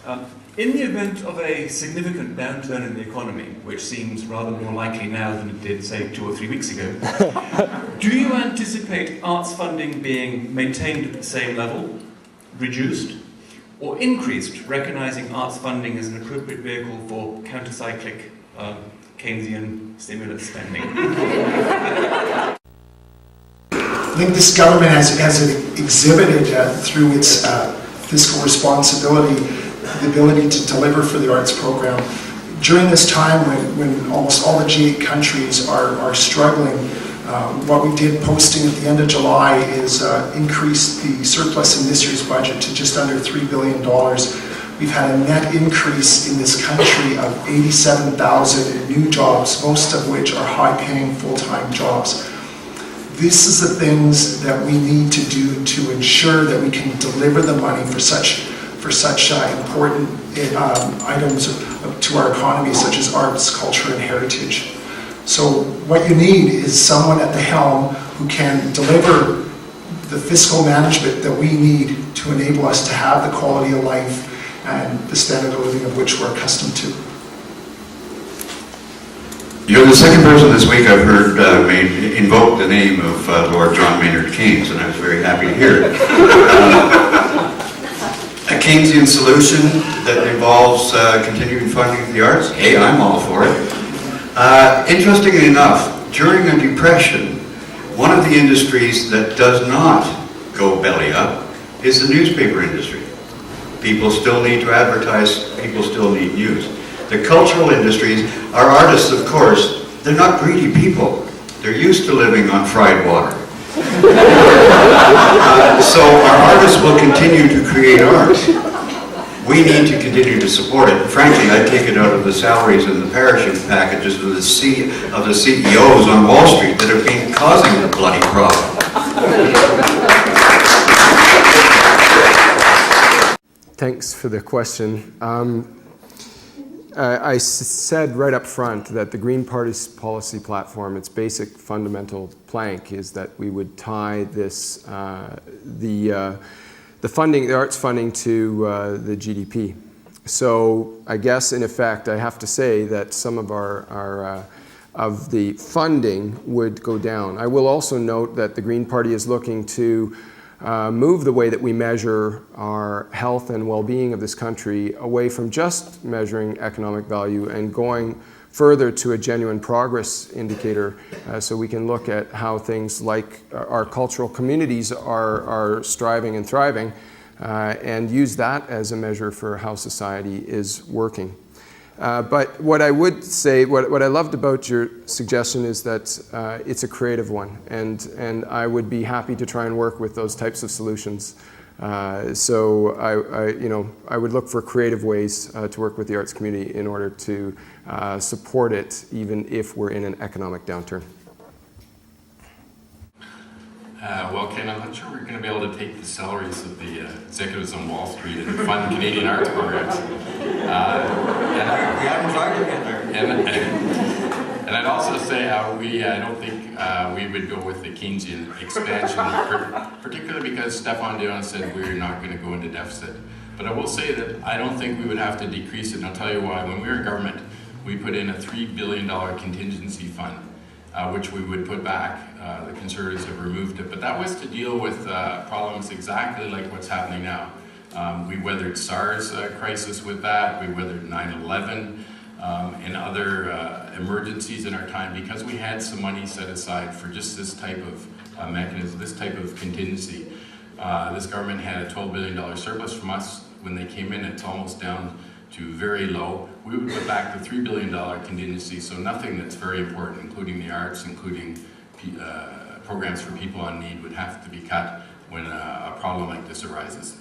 In the event of a significant downturn in the economy, which seems rather more likely now than it did, say, 2 or 3 weeks ago, do you anticipate arts funding being maintained at the same level, reduced, or increased, recognizing arts funding as an appropriate vehicle for countercyclic Keynesian stimulus spending? I think this government has exhibited through its fiscal responsibility the ability to deliver for the arts program. During this time when almost all the G8 countries are struggling, what we did posting at the end of July is increase the surplus in this year's budget to just under $3 billion. We've had a net increase in this country of 87,000 new jobs, most of which are high-paying full-time jobs. This is the things that we need to do to ensure that we can deliver the money for such important items to our economy, such as arts, culture, and heritage. So what you need is someone at the helm who can deliver the fiscal management that we need to enable us to have the quality of life and the standard of living of which we're accustomed to. You're the second person this week I've heard invoke the name of Lord John Maynard Keynes, and I was very happy to hear it. A Keynesian solution that involves continuing funding of the arts? Hey, I'm all for it. Interestingly enough, during a depression, one of the industries that does not go belly up is the newspaper industry. People still need to advertise, people still need news. The cultural industries, our artists, of course, they're not greedy people. They're used to living on fried water. So our artists will continue to create art. We need to continue to support it. Frankly, I take it out of the salaries and the parachute packages of the CEOs on Wall Street that have been causing the bloody problem. Thanks for the question. I said right up front that the Green Party's policy platform, its basic fundamental plank, is that we would tie this the arts funding to the GDP. So I guess in effect I have to say that some of of the funding would go down. I will also note that the Green Party is looking to move the way that we measure our health and well-being of this country away from just measuring economic value and going further to a genuine progress indicator, so we can look at how things like our cultural communities are striving and thriving, and use that as a measure for how society is working. But what I would say, what I loved about your suggestion is that it's a creative one, and I would be happy to try and work with those types of solutions. So I would look for creative ways to work with the arts community in order to support it, even if we're in an economic downturn. Well, Ken, I'm not sure we're going to be able to take the salaries of the executives on Wall Street and fund Canadian arts programs. We haven't tried to get there. And I'd also say I don't think we would go with the Keynesian expansion, particularly because Stefan Dion said we're not going to go into deficit. But I will say that I don't think we would have to decrease it, and I'll tell you why. When we were in government, we put in a $3 billion contingency fund, which we would put back. The Conservatives have removed it, but that was to deal with problems exactly like what's happening now. We weathered SARS crisis with that, we weathered 9/11 and other emergencies in our time because we had some money set aside for just this type of mechanism, this type of contingency. This government had a $12 billion surplus from us. When they came in, it's almost down to very low. We would put back the $3 billion contingency, so nothing that's very important, including the arts, including programs for people on need, would have to be cut when a problem like this arises.